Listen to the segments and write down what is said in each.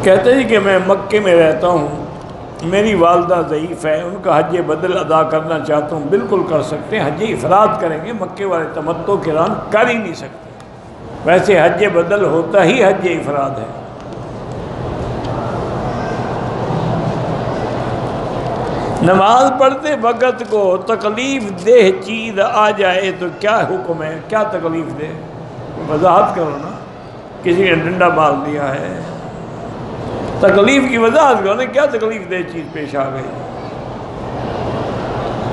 کہتے ہیں کہ میں مکے میں رہتا ہوں، میری والدہ ضعیف ہے، ان کا حج بدل ادا کرنا چاہتا ہوں۔ بالکل کر سکتے ہیں، حج افراد کریں گے، مکے والے تمتع کران کر ہی نہیں سکتے۔ ویسے حج بدل ہوتا ہی حج افراد ہے۔ نماز پڑھتے وقت کو تکلیف دہ چیز آ جائے تو کیا حکم ہے؟ کیا تکلیف دہ؟ وضاحت کرو نا۔ کسی نے ڈنڈا مار دیا ہے، تکلیف کی وضاحت کرو نا، کیا تکلیف دہ چیز پیش آ گئی؟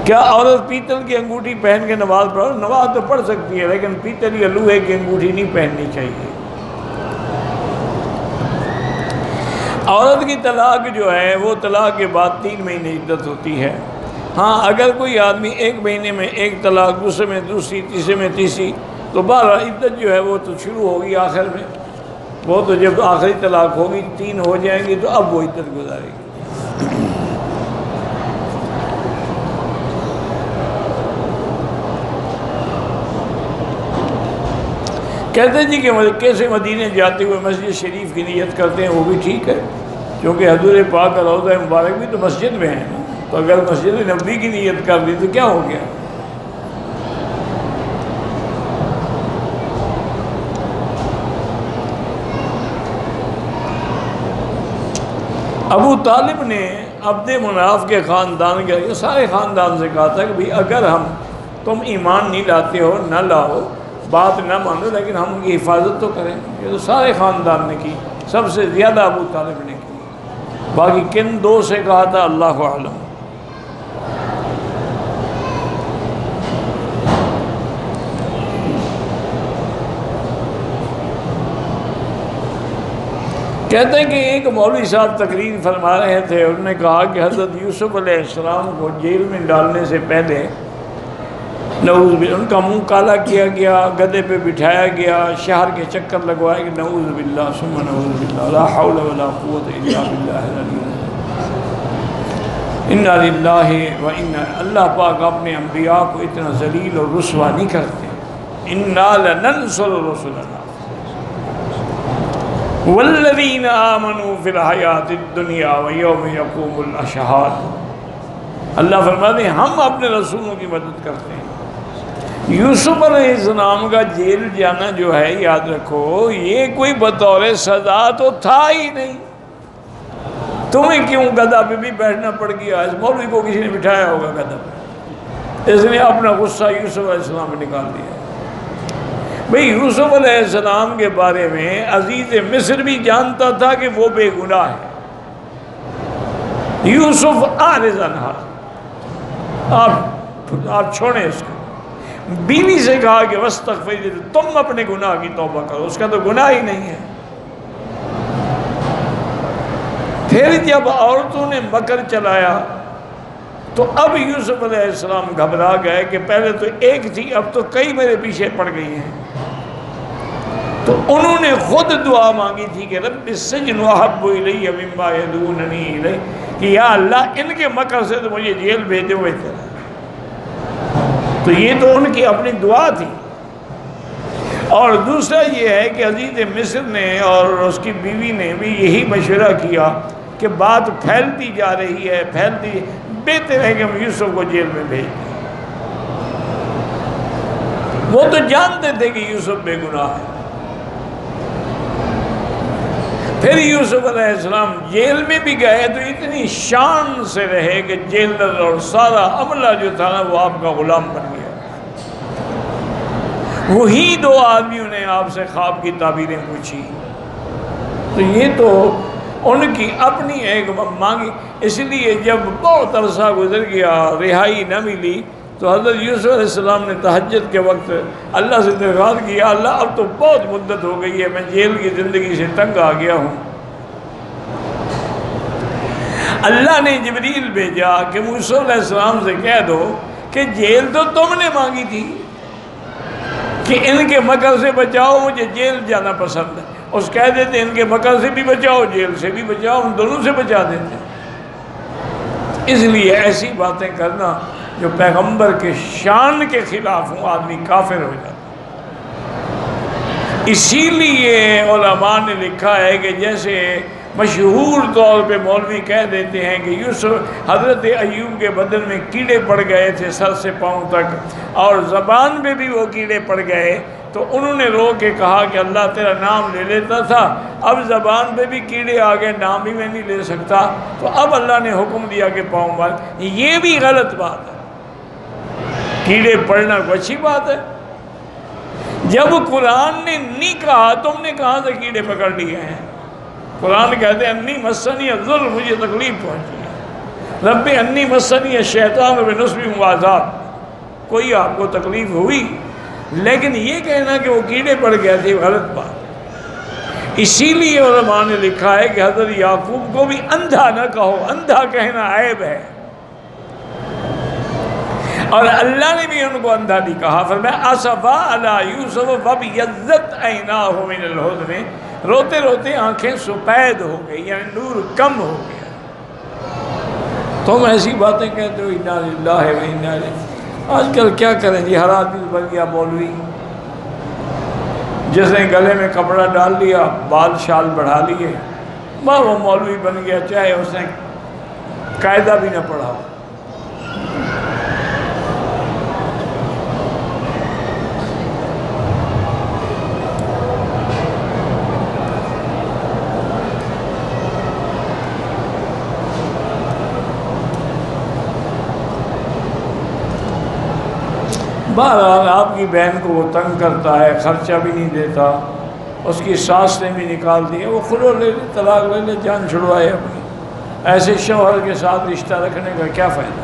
کیا عورت پیتل کی انگوٹھی پہن کے نماز پڑھو؟ نماز تو پڑھ سکتی ہے، لیکن پیتل یا لوہے کی انگوٹھی نہیں پہننی چاہیے۔ عورت کی طلاق جو ہے وہ طلاق کے بعد 3 مہینے عدت ہوتی ہے۔ ہاں اگر کوئی آدمی 1 مہینے میں 1 طلاق، دوسرے میں دوسری، تیسرے میں تیسری، تو 12 عدت جو ہے وہ تو شروع ہوگی آخر میں۔ وہ تو جب آخری طلاق ہوگی 3 ہو جائیں گی تو اب وہ عدت گزارے گی۔ کہتے ہیں جی کہ مکے سے مدینے جاتے ہوئے مسجد شریف کی نیت کرتے ہیں، وہ بھی ٹھیک ہے، کیونکہ حضور پاک کا روضہ مبارک بھی تو مسجد میں ہے نا، تو اگر مسجد نبوی کی نیت کر دی تو کیا ہو گیا؟ ابو طالب نے اپنے مناف کے خاندان کے سارے خاندان سے کہا تھا کہ بھئی اگر تم ایمان نہیں لاتے ہو، نہ لاؤ، بات نہ مانو، لیکن ہم ان کی حفاظت تو کریں۔ یہ تو سارے خاندان نے کی، سب سے زیادہ ابو طالب نے کی۔ باقی کن 2 سے کہا تھا اللہ اعلم۔ کہتے ہیں کہ ایک مولوی صاحب تقریر فرما رہے تھے، انہوں نے کہا کہ حضرت یوسف علیہ السلام کو جیل میں ڈالنے سے پہلے نعوذ باللہ ان کا منہ کالا کیا گیا، گدھے پہ بٹھایا گیا، شہر کے چکر لگوائے کہ نعوذ باللہ ثم نعوذ باللہ لا حول ولا قوت الا باللہ العلی العظیم۔ انا للہ و انا، اللہ پاک اپنے انبیاء کو اتنا ذلیل اور رسوا نہیں کرتے۔ انا لننصر رسلنا والذین آمنوا فی الحیات الدنیا ویوم یقوم الاشہاد۔ اللہ فرماتے ہیں ہم اپنے رسولوں کی مدد کرتے ہیں۔ یوسف علیہ السلام کا جیل جانا جو ہے، یاد رکھو، یہ کوئی بطور سزا تو تھا ہی نہیں۔ تمہیں کیوں گدھا پہ بھی بیٹھنا پڑ گیا؟ اس مولوی کو کسی نے بٹھایا ہوگا گدھا پہ، اس نے اپنا غصہ یوسف علیہ السلام پہ نکال دیا۔ بھئی یوسف علیہ السلام کے بارے میں عزیز مصر بھی جانتا تھا کہ وہ بے گناہ ہے۔ یوسف اعرض عنہ، آپ چھوڑیں اس کو۔ بیوی سے کہا کہ واستغفری، تم اپنے گناہ کی توبہ کرو، اس کا تو گناہ ہی نہیں ہے۔ پھر جب عورتوں نے مکر چلایا تو اب یوسف علیہ السلام گھبرا گئے کہ پہلے تو ایک تھی، اب تو کئی میرے پیچھے پڑ گئی ہیں۔ تو انہوں نے خود دعا مانگی تھی کہ رب السجن احب الی مما یدعوننی الیہ، کہ یا اللہ ان کے مکر سے تو مجھے جیل بھیجے ہوئے تھے۔ تو یہ تو ان کی اپنی دعا تھی۔ اور دوسرا یہ ہے کہ عزیز مصر نے اور اس کی بیوی نے بھی یہی مشورہ کیا کہ بات پھیلتی جا رہی ہے، پھیلتی، بہتر ہے کہ ہم یوسف کو جیل میں بھیج دیں۔ وہ تو جانتے تھے کہ یوسف بے گناہ ہے۔ پھر یوسف علیہ السلام جیل میں بھی گئے تو اتنی شان سے رہے کہ جیلر اور سارا عملہ جو تھا نا وہ آپ کا غلام بن گیا۔ وہی 2 آدمیوں نے آپ سے خواب کی تعبیریں پوچھی، تو یہ تو ان کی اپنی ایک مانگی۔ اس لیے جب بہت عرصہ گزر گیا، رہائی نہ ملی، تو حضرت یوسف علیہ السلام نے تہجد کے وقت اللہ سے درخواست کیا، اللہ اب تو بہت مدت ہو گئی ہے، میں جیل کی زندگی سے تنگ آ گیا ہوں۔ اللہ نے جبریل بھیجا کہ موسیٰ علیہ السلام سے کہہ دو کہ جیل تو تم نے مانگی تھی کہ ان کے مکر سے بچاؤ، مجھے جیل جانا پسند ہے۔ اس کہہ دیتے ان کے مکر سے بھی بچاؤ، جیل سے بھی بچاؤ، ان دونوں سے بچا دیتے۔ اس لیے ایسی باتیں کرنا جو پیغمبر کے شان کے خلاف ہوں، آدمی کافر ہو جاتا۔ اسی لیے علماء نے لکھا ہے کہ جیسے مشہور طور پہ مولوی کہہ دیتے ہیں کہ یوسف حضرت ایوب کے بدن میں کیڑے پڑ گئے تھے سر سے پاؤں تک، اور زبان پہ بھی وہ کیڑے پڑ گئے، تو انہوں نے رو کے کہا کہ اللہ تیرا نام لے لیتا تھا، اب زبان پہ بھی کیڑے آ گئے، نام بھی میں نہیں لے سکتا، تو اب اللہ نے حکم دیا کہ پاؤں باندھ۔ یہ بھی غلط بات ہے، کیڑے پڑنا کوئی اچھی بات ہے؟ جب قرآن نے نہیں کہا، تم نے کہاں سے کیڑے پکڑ لیے ہیں؟ قرآن کہتے ہیں انی مسنی الضر، مجھے تکلیف پہنچی ہے، رب انی مسنی الشیطان بنصب وعذاب، کوئی آپ کو تکلیف ہوئی؟ لیکن یہ کہنا کہ وہ کیڑے پڑ گئے تھے غلط بات۔ اسی لیے علماء نے لکھا ہے کہ حضرت یعقوب کو بھی اندھا نہ کہو، اندھا کہنا عیب ہے، اور اللہ نے بھی ان کو اندھا نہیں کہا۔ فرمایا اسفا علی یوسف فابیضت عیناہ من الحزن، روتے روتے آنکھیں سپید ہو گئی، یعنی نور کم ہو گیا۔ تم ایسی باتیں کہتے ہو انا للہ و انا الیہ۔ آج کل کیا کریں جی، ہر آدمی بن گیا مولوی، جس نے گلے میں کپڑا ڈال لیا، بال شال بڑھا لیے، وہ مولوی بن گیا، چاہے اس نے قاعدہ بھی نہ پڑھا۔ بہرحال آپ کی بہن کو وہ تنگ کرتا ہے، خرچہ بھی نہیں دیتا، اس کی ساس نے بھی نکال دی، وہ خلو لے لے، طلاق لے لے، جان چھڑوائے اپنی۔ ایسے شوہر کے ساتھ رشتہ رکھنے کا کیا فائدہ؟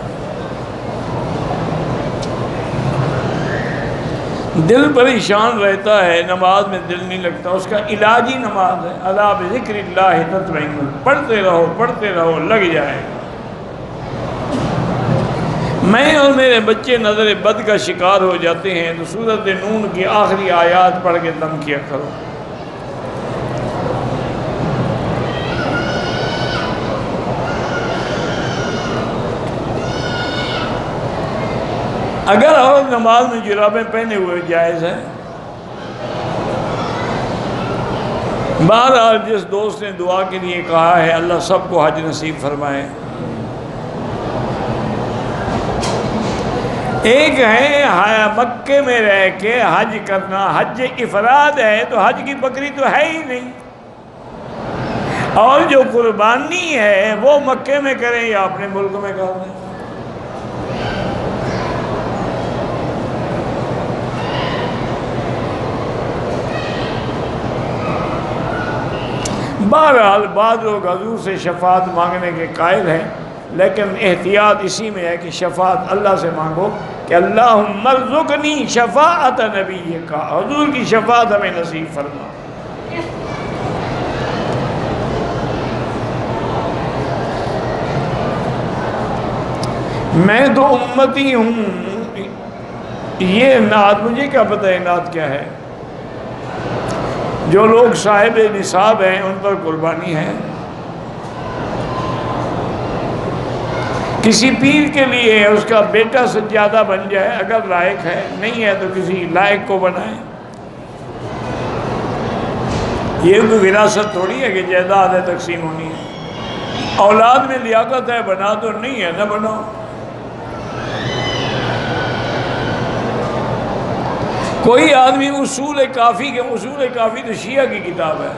دل پریشان رہتا ہے، نماز میں دل نہیں لگتا، اس کا علاج ہی نماز ہے۔ الا بذکر اللہ تطمئن القلوب، پڑھتے رہو لگ جائے گا۔ میں اور میرے بچے نظر بد کا شکار ہو جاتے ہیں تو سورۃ نون کی آخری آیات پڑھ کے دم کیا کرو۔ اگر عورت نماز میں جرابیں پہنے ہوئے جائز ہے۔ بہرحال جس دوست نے دعا کے لیے کہا ہے، اللہ سب کو حج نصیب فرمائے۔ ایک ہے مکے میں رہ کے حج کرنا، حج افراد ہے، تو حج کی بکری تو ہے ہی نہیں، اور جو قربانی ہے وہ مکے میں کریں یا اپنے ملک میں کر دیں۔ بہرحال بعض لوگ حضور سے شفاعت مانگنے کے قائل ہیں، لیکن احتیاط اسی میں ہے کہ شفاعت اللہ سے مانگو کہ اللہم ارزقنی شفاعت نبی کا، حضور کی شفاعت ہمیں نصیب فرما۔ میں تو امتی ہوں، یہ نعت مجھے کیا پتہ ہے نعت کیا ہے؟ جو لوگ صاحب نصاب ہیں ان پر قربانی ہے۔ کسی پیر کے لیے اس کا بیٹا سجادہ بن جائے، اگر لائق ہے، نہیں ہے تو کسی لائق کو بنائے۔ یہ کوئی وراثت تھوڑی ہے کہ جائیداد ہے تقسیم ہونی ہے۔ اولاد میں لیاقت ہے بنا دو، نہیں ہے نہ بناؤ۔ کوئی آدمی اصول کافی تو شیعہ کی کتاب ہے،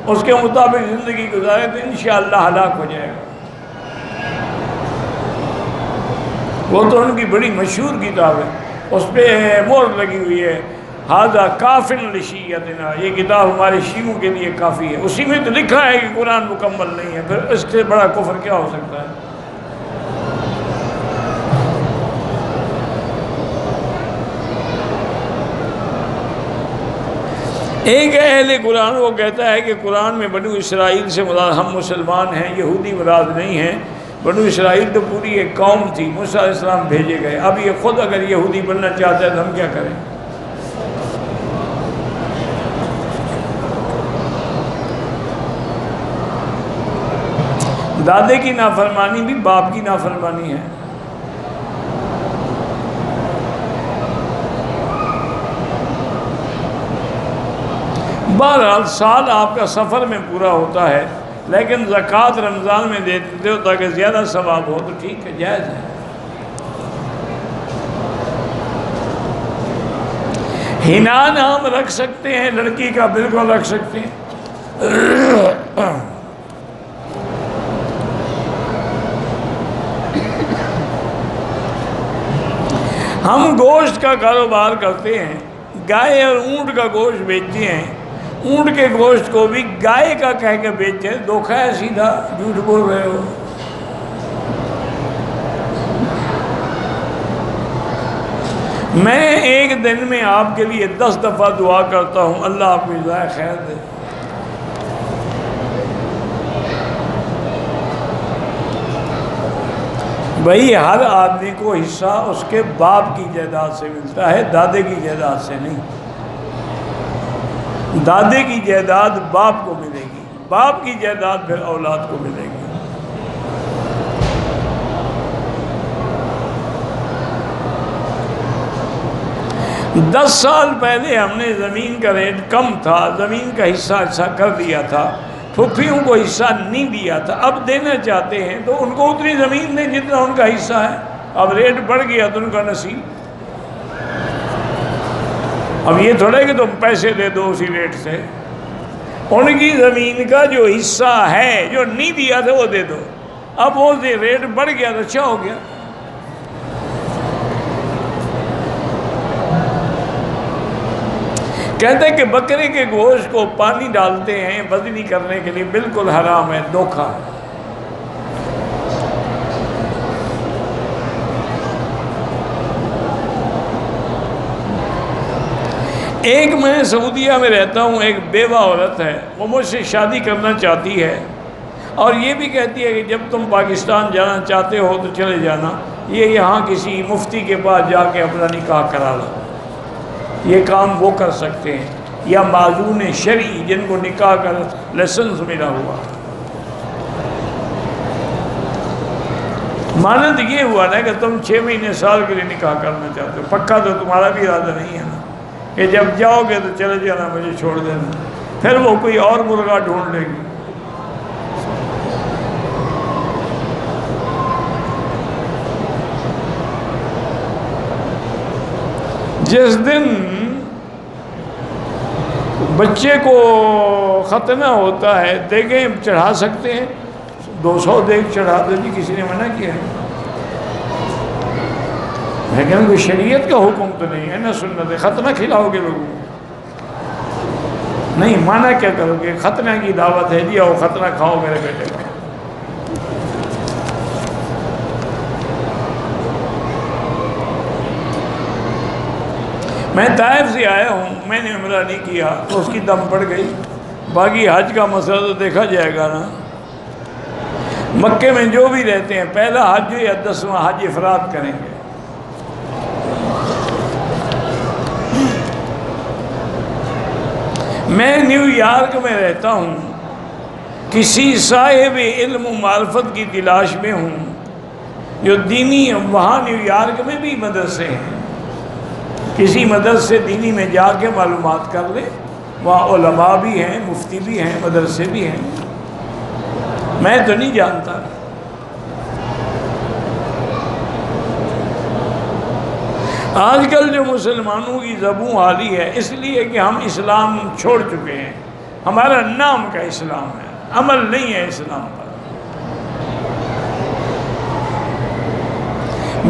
اس کے مطابق زندگی گزارے تو انشاءاللہ ہلاک ہو جائے گا۔ وہ تو ان کی بڑی مشہور کتاب ہے، اس پہ مہر لگی ہوئی ہے ھذا کافن لشیعتنا، یہ کتاب ہمارے شیعوں کے لیے کافی ہے۔ اسی میں تو لکھا ہے کہ قرآن مکمل نہیں ہے، پھر اس سے بڑا کفر کیا ہو سکتا ہے؟ ایک اہل قرآن وہ کہتا ہے کہ قرآن میں بنو اسرائیل سے مراد ہم مسلمان ہیں، یہودی مراد نہیں ہیں۔ بنو اسرائیل تو پوری ایک قوم تھی، موسیٰ علیہ السلام بھیجے گئے، اب یہ خود اگر یہودی بننا چاہتا ہے تو ہم کیا کریں؟ دادے کی نافرمانی بھی باپ کی نافرمانی ہے۔ بہرحال سال آپ کا سفر میں پورا ہوتا ہے، لیکن زکوٰۃ رمضان میں دیتے ہو تاکہ زیادہ ثواب ہو تو ٹھیک ہے، جائز ہے۔ حنا نام رکھ سکتے ہیں لڑکی کا، بالکل رکھ سکتے ہیں۔ ہم گوشت کا کاروبار کرتے ہیں، گائے اور اونٹ کا گوشت بیچتے ہیں، اونٹ کے گوشت کو بھی گائے کا کہہ کے بیچتے ہیں، دھوکہ ہے، سیدھا جھوٹ بول رہے ہو۔ میں ایک دن میں آپ کے لیے 10 دفعہ دعا کرتا ہوں، اللہ آپ کو جزائے خیر دے۔ بھائی ہر آدمی کو حصہ اس کے باپ کی جائیداد سے ملتا ہے، دادے کی جائیداد سے نہیں۔ دادے کی جائیداد باپ کو ملے گی، باپ کی جائیداد پھر اولاد کو ملے گی۔ 10 سال پہلے ہم نے زمین کا ریٹ کم تھا، زمین کا حصہ کر دیا تھا، پھوپھیوں کو حصہ نہیں دیا تھا، اب دینا چاہتے ہیں تو ان کو اتنی زمین دیں جتنا ان کا حصہ ہے۔ اب ریٹ بڑھ گیا تو ان کا نصیب۔ اب یہ تھوڑا ہے کہ تم پیسے دے دو اسی ریٹ سے، ان کی زمین کا جو حصہ ہے جو نہیں دیا تھا وہ دے دو۔ اب وہ ریٹ بڑھ گیا تو اچھا ہو گیا۔ کہتے ہیں کہ بکرے کے گوشت کو پانی ڈالتے ہیں وزنی کرنے کے لیے، بالکل حرام ہے، دھوکہ ہے۔ ایک میں سعودیہ میں رہتا ہوں، ایک بیوہ عورت ہے، وہ مجھ سے شادی کرنا چاہتی ہے اور یہ بھی کہتی ہے کہ جب تم پاکستان جانا چاہتے ہو تو چلے جانا، یہ یہاں کسی مفتی کے پاس جا کے اپنا نکاح کرا لو۔ یہ کام وہ کر سکتے ہیں، یا معزون شرعی جن کو نکاح کا لائسنس ملا ہوا۔ مانند یہ ہوا نا کہ تم 6 مہینے سال کے لیے نکاح کرنا چاہتے ہو، پکا تو تمہارا بھی ارادہ نہیں ہے نا کہ جب جاؤ گے تو چلے جانا، مجھے چھوڑ دینا، پھر وہ کوئی اور مرغا ڈھونڈ لے گی۔ جس دن بچے کو ختنہ ہوتا ہے دیگیں چڑھا سکتے ہیں، 200 دیگ چڑھا دے دی، کسی نے منع کیا ہے؟ لیکن کوئی شریعت کا حکم تو نہیں ہے نا، سنت ہے۔ ختنہ کھلاؤ گے لوگوں کو؟ نہیں، مانا کیا کرو گے؟ ختنہ کی دعوت ہے جی، آؤ ختنہ کھاؤ میرے بیٹے کا۔ میں طائف سے آیا ہوں، میں نے عمرہ نہیں کیا تو اس کی دم پڑ گئی، باقی حج کا مسئلہ تو دیکھا جائے گا نا۔ مکے میں جو بھی رہتے ہیں پہلا حج یا 10واں حج افراد کریں گے۔ میں نیو یارک میں رہتا ہوں، کسی صاحب علم و معرفت کی تلاش میں ہوں جو دینی، وہاں نیو یارک میں بھی مدرسے ہیں، کسی مدرسے دینی میں جا کے معلومات کر لے، وہاں علماء بھی ہیں، مفتی بھی ہیں، مدرسے بھی ہیں، میں تو نہیں جانتا۔ آج کل جو مسلمانوں کی زبوں حالی ہے اس لیے کہ ہم اسلام چھوڑ چکے ہیں، ہمارا نام کا اسلام ہے، عمل نہیں ہے اسلام پر۔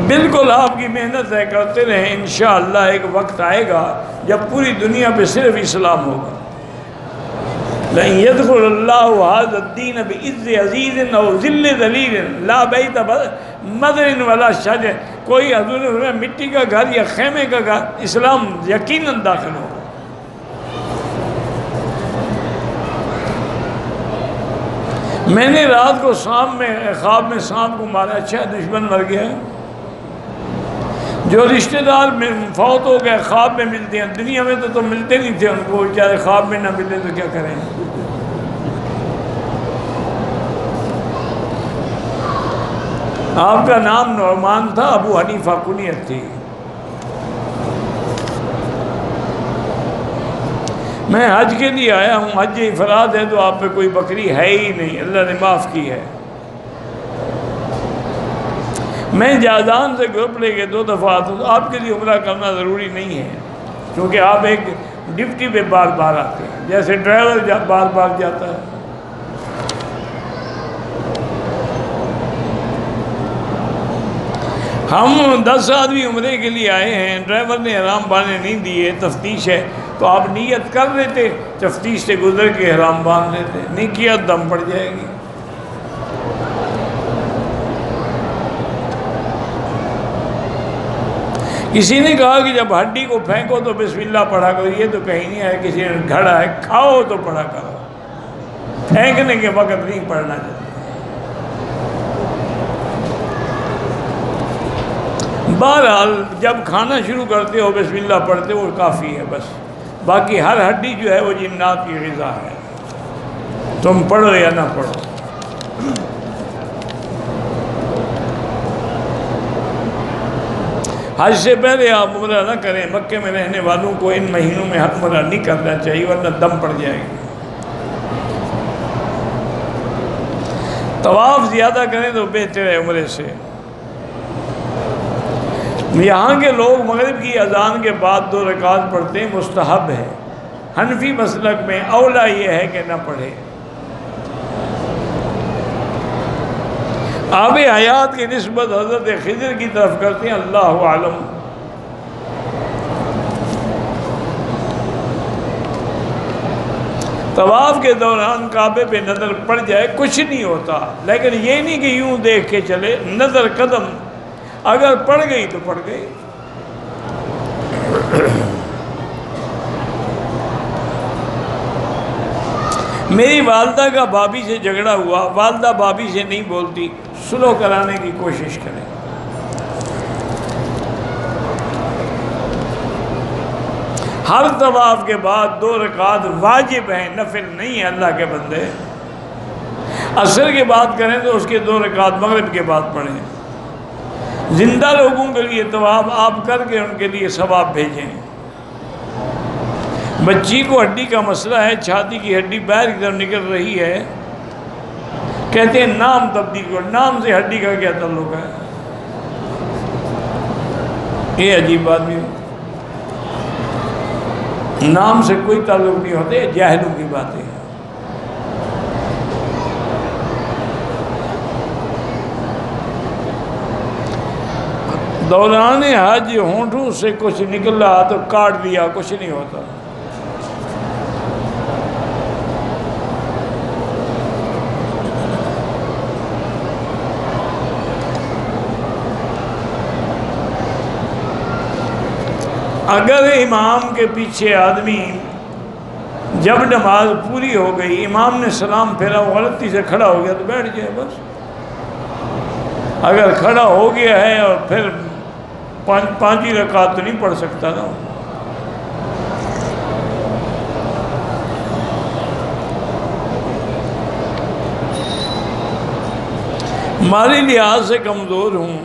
بالکل آپ کی محنت ہے، کرتے رہیں، انشاءاللہ ایک وقت آئے گا جب پوری دنیا پہ صرف اسلام ہوگا۔ لَإِن يَدْخُلُ اللَّهُ هَذَا الدِّينَ بِعِزِّ عَزِيزٍ أَوْ ذِلِّ ذَلِيلٍ لَا بَيْتَ مَدْرٍ وَلَا شَجَرٍ، کوئی حضور مٹی کا گھر یا خیمے کا گھر، اسلام یقیناً داخل ہوگا۔ میں نے رات کو خواب میں سانپ کو مارا، اچھا دشمن مر گیا۔ جو رشتہ دار میں فوت ہو گئے خواب میں ملتے ہیں، دنیا میں تو ملتے نہیں تھے ان کو، بیچارے خواب میں نہ ملے تو کیا کریں۔ آپ کا نام نعمان تھا، ابو حنیفہ کنیت تھی۔ میں حج کے لیے آیا ہوں، حج افراد ہے تو آپ پہ کوئی بکری ہے ہی نہیں، اللہ نے معاف کی ہے۔ میں جازان سے گروپ لے کے 2 دفعہ آتا ہوں، تو آپ کے لیے عمرہ کرنا ضروری نہیں ہے، کیونکہ آپ ایک ڈپٹی پہ بار بار آتے ہیں، جیسے ڈرائیور بار بار جاتا ہے۔ ہم 10 آدمی عمرے کے لیے آئے ہیں، ڈرائیور نے احرام باندھنے نہیں دیے، تفتیش ہے، تو آپ نیت کر لیتے، تفتیش سے گزر کے احرام باندھ لیتے، نہیں کیا دم پڑ جائے گی۔ کسی نے کہا کہ جب ہڈی کو پھینکو تو بسم اللہ پڑھا کرو، یہ تو کہیں نہیں ہے، کسی نے گھڑا ہے کھاؤ تو پڑھا کرو، پھینکنے کے وقت نہیں پڑھنا چاہیے۔ بہرحال جب کھانا شروع کرتے ہو بسم اللہ پڑھتے ہو، وہ کافی ہے بس، باقی ہر ہڈی جو ہے وہ جنات کی غذا ہے، تم پڑھو یا نہ پڑھو۔ حج سے پہلے آپ عمرہ نہ کریں، مکے میں رہنے والوں کو ان مہینوں میں عمرہ نہیں کرنا چاہیے، ورنہ دم پڑ جائے گی۔ طواف زیادہ کریں تو بہتر ہے عمرے سے۔ یہاں کے لوگ مغرب کی اذان کے بعد 2 رکعت پڑھتے ہیں، مستحب ہے۔ حنفی مسلک میں اولا یہ ہے کہ نہ پڑھے۔ آب حیات کی نسبت حضرت خضر کی طرف کرتے ہیں، اللہ عالم۔ طواف کے دوران کعبے پہ نظر پڑ جائے کچھ نہیں ہوتا، لیکن یہ نہیں کہ یوں دیکھ کے چلے، نظر قدم اگر پڑ گئی تو پڑ گئی۔ میری والدہ کا بھابھی سے جھگڑا ہوا، والدہ بھابھی سے نہیں بولتی، صلح کرانے کی کوشش کریں۔ ہر طواف کے بعد 2 رکعت واجب ہیں، نفل نہیں ہے اللہ کے بندے۔ عصر کے بعد کریں تو اس کے 2 رکعت مغرب کے بعد پڑھیں۔ زندہ لوگوں کے لیے طواف آپ کر کے ان کے لیے ثواب بھیجیں۔ بچی کو ہڈی کا مسئلہ ہے، چھاتی کی ہڈی باہر کی طرف نکل رہی ہے، کہتے ہیں نام تبدیل کرو، نام سے ہڈی کا کیا تعلق ہے؟ یہ عجیب بات بھی ہے، نام سے کوئی تعلق نہیں ہوتے، جاہلوں کی باتیں ہیں۔ دوران حج ہونٹوں سے کچھ نکل رہا تو کاٹ دیا، کچھ نہیں ہوتا۔ اگر امام کے پیچھے آدمی جب نماز پوری ہو گئی، امام نے سلام پھیرا، غلطی سے کھڑا ہو گیا تو بیٹھ جائے بس۔ اگر کھڑا ہو گیا ہے اور پھر 5 رکعت تو نہیں پڑھ سکتا نا۔ مالی لحاظ سے کمزور ہوں،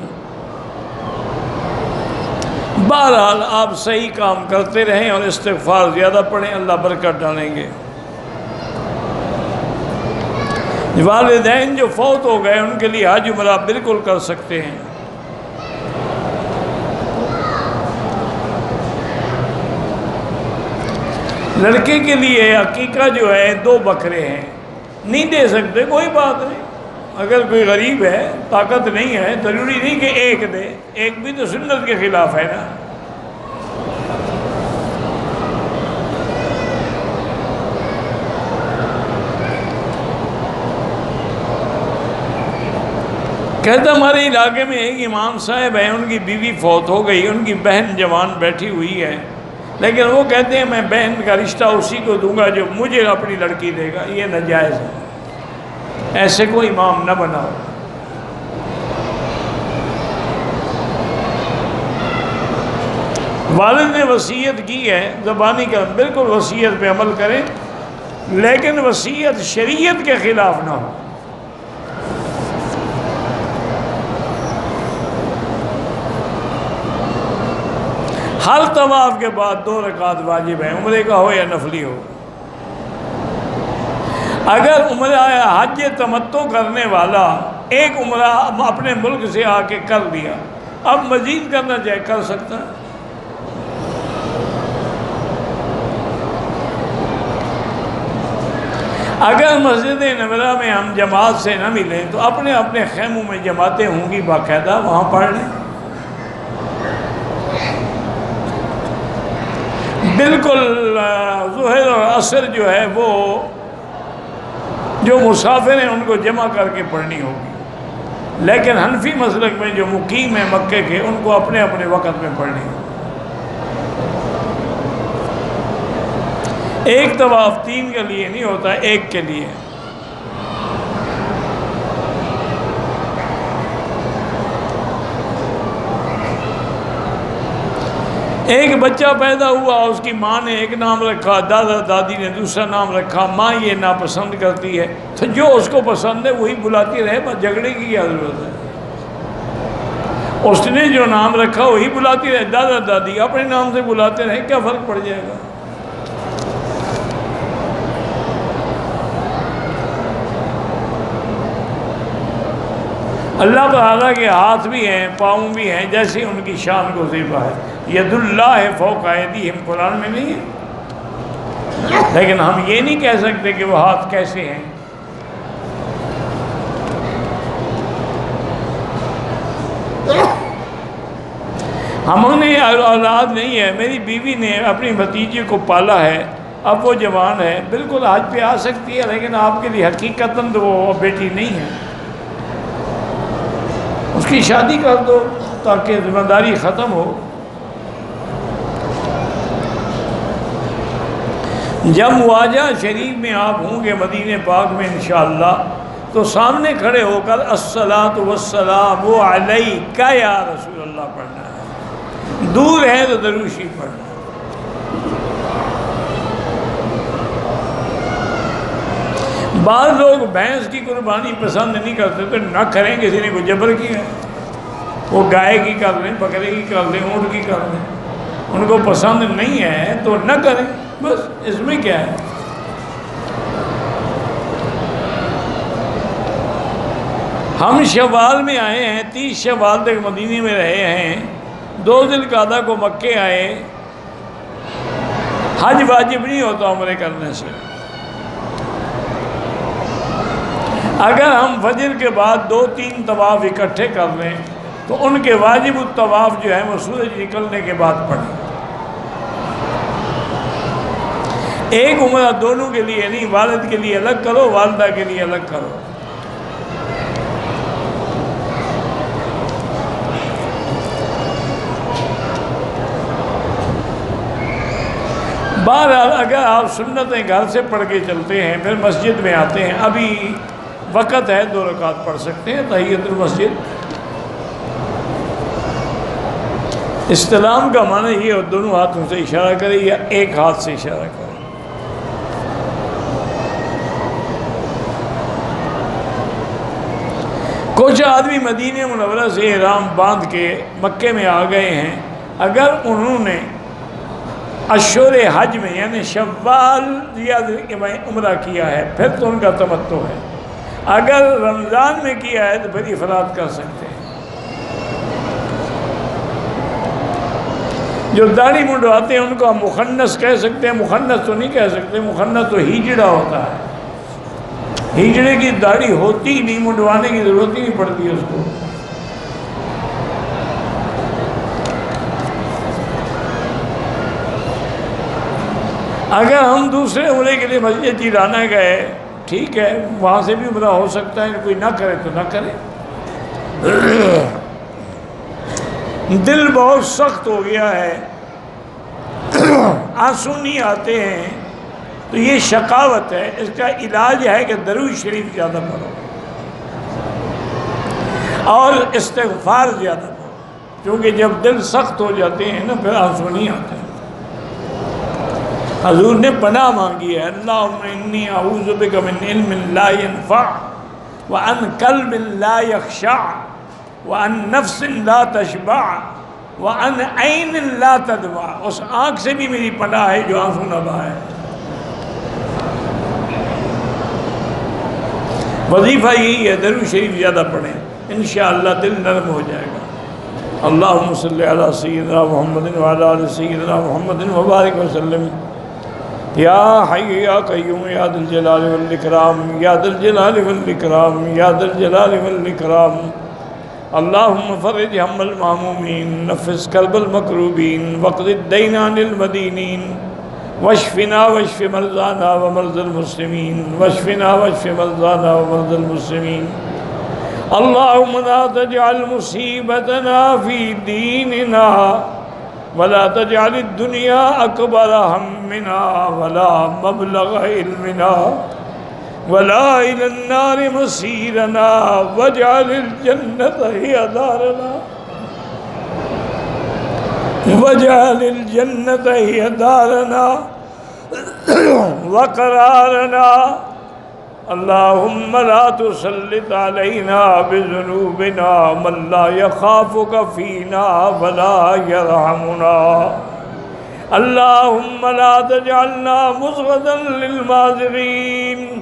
بہرحال آپ صحیح کام کرتے رہیں اور استغفار زیادہ پڑھیں، اللہ برکت ڈالیں گے۔ والدین جو فوت ہو گئے ان کے لیے حج عمرہ بالکل کر سکتے ہیں۔ لڑکے کے لیے عقیقہ جو ہے 2 بکرے ہیں، نہیں دے سکتے کوئی بات نہیں، اگر کوئی غریب ہے طاقت نہیں ہے ضروری نہیں کہ 1 دے، 1 بھی تو سنت کے خلاف ہے نا۔ کہتا ہمارے علاقے میں ایک امام صاحب ہیں، ان کی بیوی فوت ہو گئی، ان کی بہن جوان بیٹھی ہوئی ہے، لیکن وہ کہتے ہیں میں بہن کا رشتہ اسی کو دوں گا جو مجھے اپنی لڑکی دے گا، یہ ناجائز ہے، ایسے کو امام نہ بناؤ۔ والد نے وصیت کی ہے، زبانی کا بالکل وصیت پہ عمل کریں، لیکن وصیت شریعت کے خلاف نہ ہو۔ ہر طواف کے بعد 2 رکعت واجب ہیں، عمرے کا ہو یا نفلی ہو۔ اگر عمرہ حج تمتع کرنے والا ایک عمرہ اپنے ملک سے آ کے کر لیا، اب مزید کرنا چاہے کر سکتا ہے۔ اگر مسجد نبوی میں ہم جماعت سے نہ ملیں تو اپنے اپنے خیموں میں جماعتیں ہوں گی باقاعدہ، وہاں پڑھ لیں۔ بالکل ظہر اور عصر جو ہے وہ جو مسافر ہیں ان کو جمع کر کے پڑھنی ہوگی، لیکن حنفی مسلک میں جو مقیم ہیں مکے کے ان کو اپنے اپنے وقت میں پڑھنی ہوگی۔ ایک طواف 3 کے لیے نہیں ہوتا، ایک کے لیے۔ ایک بچہ پیدا ہوا، اس کی ماں نے ایک نام رکھا، دادا دادی نے دوسرا نام رکھا، ماں یہ ناپسند کرتی ہے تو جو اس کو پسند ہے وہی بلاتی رہے، بس جھگڑے کی کیا ضرورت ہے؟ اس نے جو نام رکھا وہی بلاتی رہے، دادا دادی اپنے نام سے بلاتے رہے، کیا فرق پڑ جائے گا؟ اللہ تعالیٰ کے ہاتھ بھی ہیں، پاؤں بھی ہیں، جیسی ان کی شان کو زیبا ہے۔ ید اللہ فوق ایدیہم قرآن میں نہیں ہے، لیکن ہم یہ نہیں کہہ سکتے کہ وہ ہاتھ کیسے ہیں۔ ہمیں اولاد نہیں ہے، میری بیوی نے اپنی بھتیجے کو پالا ہے، اب وہ جوان ہے، بالکل حج پہ آ سکتی ہے، لیکن آپ کے لیے حقیقتاً تو وہ بیٹی نہیں ہے۔ اس کی شادی کر دو تاکہ ذمہ داری ختم ہو۔ جب مواجہ شریف میں آپ ہوں گے مدینہ پاک میں انشاءاللہ تو سامنے کھڑے ہو کر الصلاۃ والسلام علیک یا رسول اللہ پڑھنا ہے، دور ہے تو درود شریف پڑھنا ہے۔ بعض لوگ بھینس کی قربانی پسند نہیں کرتے تو نہ کریں، کسی نے کوئی جبر کیا، وہ گائے کی کر لیں، بکرے کی کر لیں، اونٹ کی کر لیں، ان کو پسند نہیں ہے تو نہ کریں، بس اس میں کیا ہے۔ ہم شوال میں آئے ہیں، 30 شوال تک مدینے میں رہے ہیں، 2 ذوالقعدہ کو مکے آئے۔ حج واجب نہیں ہوتا عمرے کرنے سے۔ اگر ہم فجر کے بعد 2-3 طواف اکٹھے کر لیں تو ان کے واجب الطواف جو ہے وہ سورج نکلنے کے بعد پڑھیں۔ ایک عمرہ دونوں کے لیے نہیں، والد کے لیے الگ کرو، والدہ کے لیے الگ کرو۔ بہرحال اگر آپ سنتیں گھر سے پڑھ کے چلتے ہیں، پھر مسجد میں آتے ہیں، ابھی وقت ہے 2 رکعت پڑھ سکتے ہیں تحیۃ المسجد۔ استلام کا معنی یہ ہے دونوں ہاتھوں سے اشارہ کرے یا ایک ہاتھ سے اشارہ کرے۔ کچھ آدمی مدینہ منورہ سے احرام باندھ کے مکے میں آ گئے ہیں، اگر انہوں نے اشہر حج میں یعنی شوال یا عمرہ کیا ہے پھر تو ان کا تمتع ہے، اگر رمضان میں کیا ہے تو پھر افراد کر سکتے ہیں۔ جو داڑھی منڈواتے ہیں ان کو ہم مخنث کہہ سکتے ہیں، مخنث تو نہیں کہہ سکتے، مخنث تو ہیجڑا ہوتا ہے، ہیجڑے کی داڑھی ہوتی ہی نہیں، منڈوانے کی ضرورت ہی نہیں پڑتی اس کو۔ اگر ہم دوسرے عمرے کے لیے مسجد جیرانہ گئے، ٹھیک ہے، وہاں سے بھی عمرہ ہو سکتا ہے، کوئی نہ کرے تو نہ کرے۔ دل بہت سخت ہو گیا ہے، آنسو نہیں آتے ہیں، تو یہ شقاوت ہے، اس کا علاج ہے کہ درود شریف زیادہ پڑھو اور استغفار زیادہ پڑھو، کیونکہ جب دل سخت ہو جاتے ہیں نا پھر آنسو نہیں آتے۔ حضور نے پناہ مانگی ہے، اللہم انی اعوذ بک من علم لا ينفع وعن قلب لا یخشع وعن نفس لا تشبع وعن عین لا تدمع۔ اس آنکھ سے بھی میری پناہ ہے جو آنسو نہ بہائے۔ وظیفہ یہی ہے، درود شریف زیادہ پڑھیں، انشاءاللہ دل نرم ہو جائے گا۔ اللہم صلی علی سیدنا محمد وعلی آل سیدنا محمد وبارک وسلم۔ یا حی یا قیوم یا ذا الجلال والاکرام، یا ذا الجلال والاکرام، یا ذا الجلال والاکرام۔ اللہم فرج ہم المہمومین، نفس کرب المکروبین، واقض الدین عن المدینین، واشفنا واشف مرضانا ومرضى المسلمين، واشفنا واشف مرضانا ومرضى المسلمين۔ اللهم لا تجعل مصيبتنا في ديننا، ولا تجعل الدنيا أكبر همنا، ولا مبلغ علمنا، ولا إلى النار مصيرنا، واجعل الجنة هي دارنا، واجعل الجنة هي دارنا وقرارنا۔ اللهم لا تسلط علينا بذنوبنا من لا يخافك فينا ولا يرحمنا۔ اللهم لا تجعلنا مصغدا للمازغين،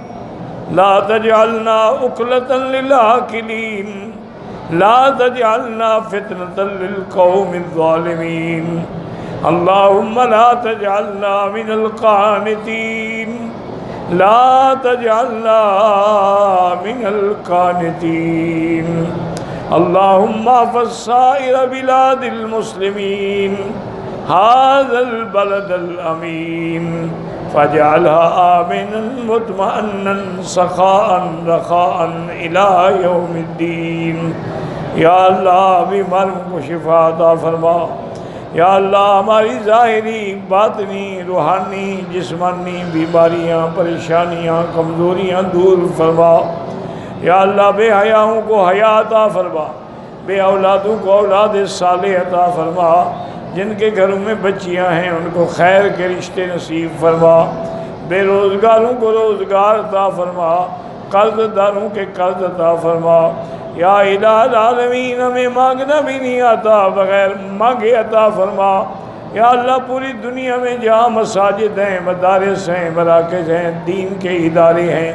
لا تجعلنا أكلة للآكلين، لا تجعلنا فتنة للقوم الظالمين۔ اللهم لا تجعلنا من القانتين، لا تجعلنا من القانتين۔ اللهم احفظ سائر بلاد المسلمين هذا البلد الأمين، فاجعلها آمنا مطمئنا سخاء رخاء إلى يوم الدين۔ یا اللہ بیماروں کو شفا عطا فرما، یا اللہ ہماری ظاہری باطنی روحانی جسمانی بیماریاں پریشانیاں کمزوریاں دور فرما، یا اللہ بے حیاؤں کو حیا عطا فرما، بے اولادوں کو اولاد صالح عطا فرما، جن کے گھروں میں بچیاں ہیں ان کو خیر کے رشتے نصیب فرما، بے روزگاروں کو روزگار عطا فرما، قرض داروں کے قرض عطا فرما۔ یا الہ العالمین ہمیں مانگنا بھی نہیں آتا، بغیر مانگے عطا فرما۔ یا اللہ پوری دنیا میں جہاں مساجد ہیں، مدارس ہیں، مراکز ہیں، دین کے ادارے ہیں،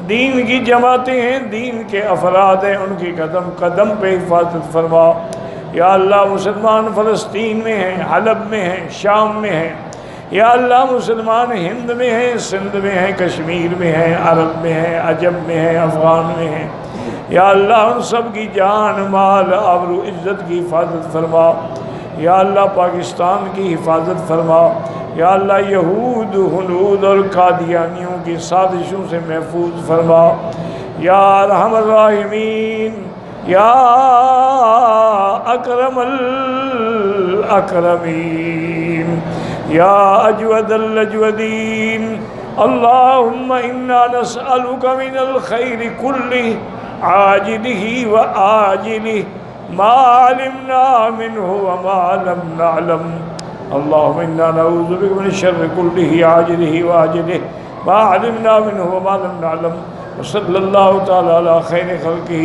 دین کی جماعتیں ہیں، دین کے افراد ہیں، ان کی قدم قدم پہ حفاظت فرما۔ یا اللہ مسلمان فلسطین میں ہیں، حلب میں ہیں، شام میں ہیں، یا اللہ مسلمان ہند میں ہیں، سندھ میں ہیں، کشمیر میں ہیں، عرب میں ہیں، عجم میں ہیں، افغان میں ہیں، یا اللہ ان سب کی جان مال آبرو عزت کی حفاظت فرما۔ یا اللہ پاکستان کی حفاظت فرما، یا اللہ یہود ہنود اور قادیانیوں کی سازشوں سے محفوظ فرما۔ یا ارحم الراحمین، یا اکرم الاکرمین، یا اجود الاجودین۔ اللہم انا نسألک من الخیر کلہ عاجلہ وآجلہ ما علمنا منہ وما لم نعلم۔ اللہم انا نعوذ بک من الشر کلہ عاجلہ وآجلہ ما علمنا منہ وما لم نعلم۔ وصلی اللہ تعالی علی خیر خلقہ